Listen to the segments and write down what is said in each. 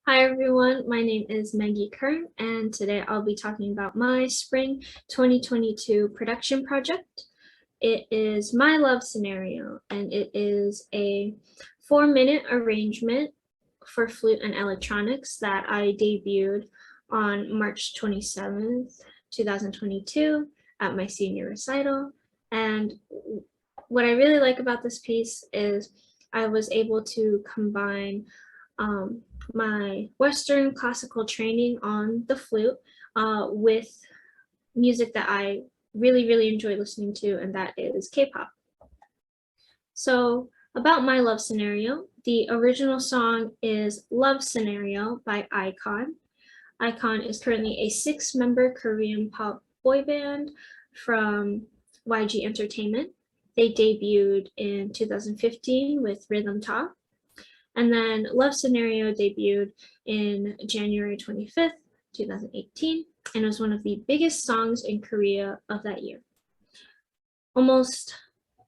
Hi everyone, my name is Meggie Keung, and today I'll be talking about my spring 2022 production project. It is My Love Scenario, and it is a 4-minute arrangement for flute and electronics that I debuted on March 27th, 2022 at my senior recital. And what I really like about this piece is I was able to combine my Western classical training on the flute with music that I really enjoy listening to, and that is K-pop. So about My Love Scenario, the original song is Love Scenario by IKON. IKON is currently a 6-member Korean pop boy band from YG Entertainment. They debuted in 2015 with Rhythm Talk. And then Love Scenario debuted in January 25th, 2018, and was one of the biggest songs in Korea of that year. Almost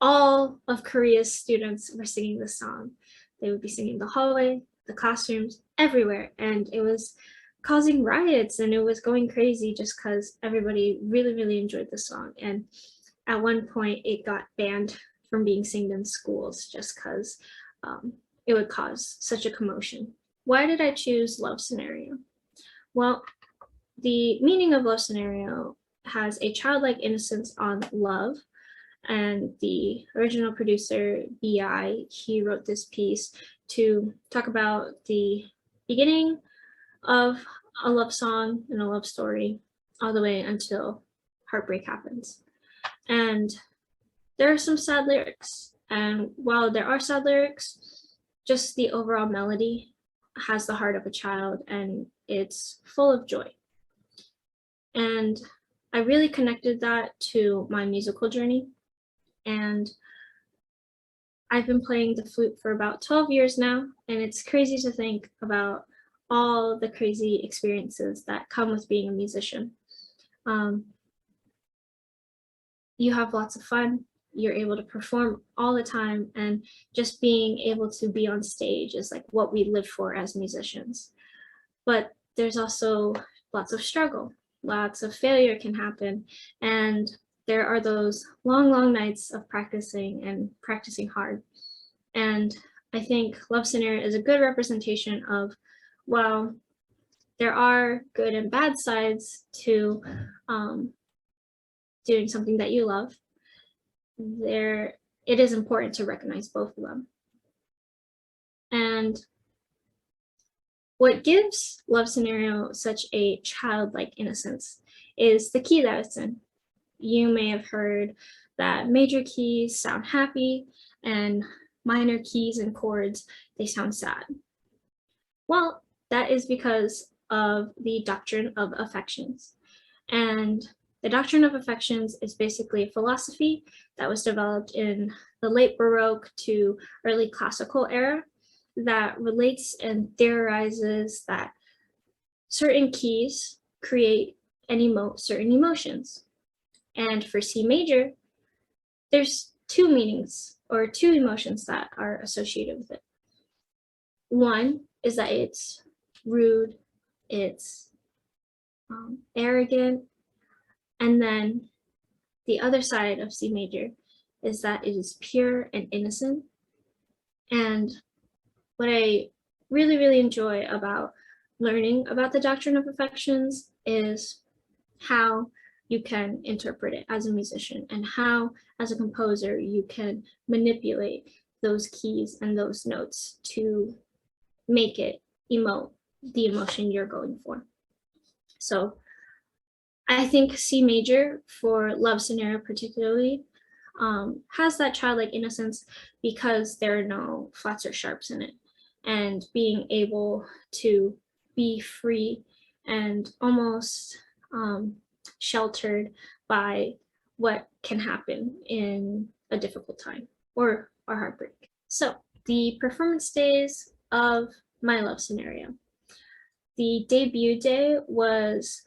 all of Korea's students were singing this song. They would be singing the hallway, the classrooms, everywhere, and it was causing riots, and it was going crazy just because everybody really enjoyed the song. And at one point, it got banned from being sung in schools just because it would cause such a commotion. Why did I choose Love Scenario? Well, the meaning of Love Scenario has a childlike innocence on love, and the original producer, B.I., he wrote this piece to talk about the beginning of a love song and a love story all the way until heartbreak happens. And there are some sad lyrics, and while there are sad lyrics, just the overall melody has the heart of a child, and it's full of joy. And I really connected that to my musical journey. And I've been playing the flute for about 12 years now, and it's crazy to think about all the crazy experiences that come with being a musician. You have lots of fun, you're able to perform all the time, and just being able to be on stage is like what we live for as musicians. But there's also lots of struggle, lots of failure can happen, and there are those long nights of practicing and practicing hard. And I think Love Scenario is a good representation of, while there are good and bad sides to doing something that you love, it is important to recognize both of them. And what gives Love Scenario such a childlike innocence is the key that it's in. You may have heard that major keys sound happy and minor keys and chords, they sound sad. Well, that is because of the doctrine of affections. And the doctrine of affections is basically a philosophy that was developed in the late Baroque to early classical era that relates and theorizes that certain keys create and emote certain emotions. And for C major, there's two meanings or two emotions that are associated with it. One is that it's rude, it's arrogant, and then the other side of C major is that it is pure and innocent. And what I really enjoy about learning about the doctrine of affections is how you can interpret it as a musician, and how, as a composer, you can manipulate those keys and those notes to make it emote the emotion you're going for. So I think C major for Love Scenario particularly has that childlike innocence because there are no flats or sharps in it, and being able to be free and almost sheltered by what can happen in a difficult time or heartbreak. So the performance days of My Love Scenario. The debut day was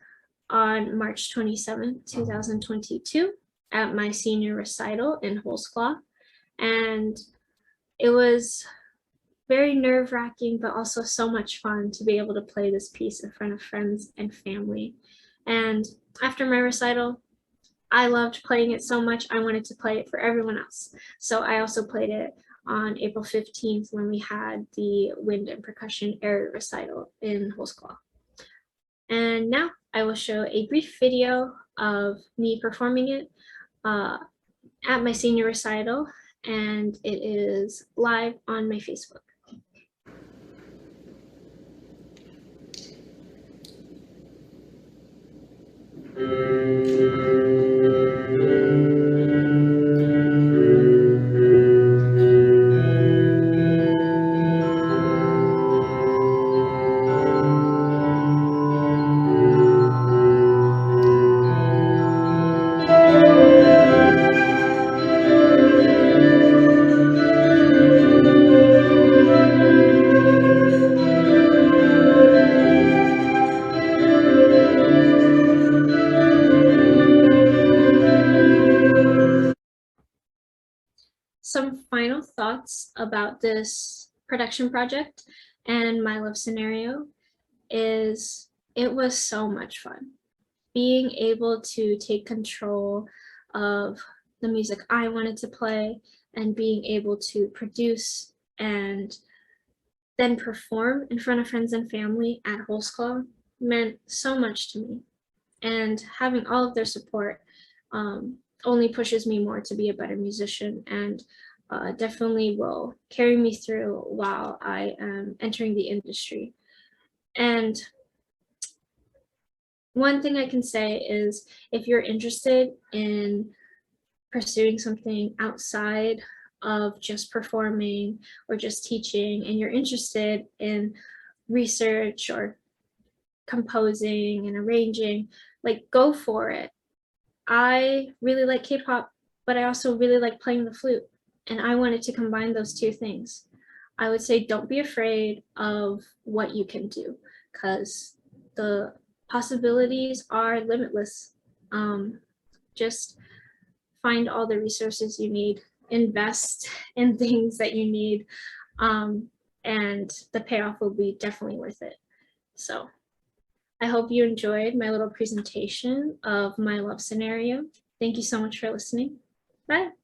on March 27th, 2022 at my senior recital in Holsclaw. And it was very nerve-wracking, but also so much fun to be able to play this piece in front of friends and family. And after my recital, I loved playing it so much, I wanted to play it for everyone else. So I also played it on April 15th when we had the wind and percussion area recital in Holsclaw. And now I will show a brief video of me performing it at my senior recital, and it is live on my Facebook. Some final thoughts about this production project and my love scenario is it was so much fun. Being able to take control of the music I wanted to play and being able to produce and then perform in front of friends and family at Holsclaw meant so much to me. And having all of their support only pushes me more to be a better musician, and definitely will carry me through while I am entering the industry. And one thing I can say is if you're interested in pursuing something outside of just performing or just teaching, and you're interested in research or composing and arranging, like, go for it. I really like K-pop, but I also really like playing the flute, and I wanted to combine those two things. I would say don't be afraid of what you can do, because the possibilities are limitless. Just find all the resources you need, invest in things that you need, and the payoff will be definitely worth it. So I hope you enjoyed my little presentation of my love scenario. Thank you so much for listening. Bye.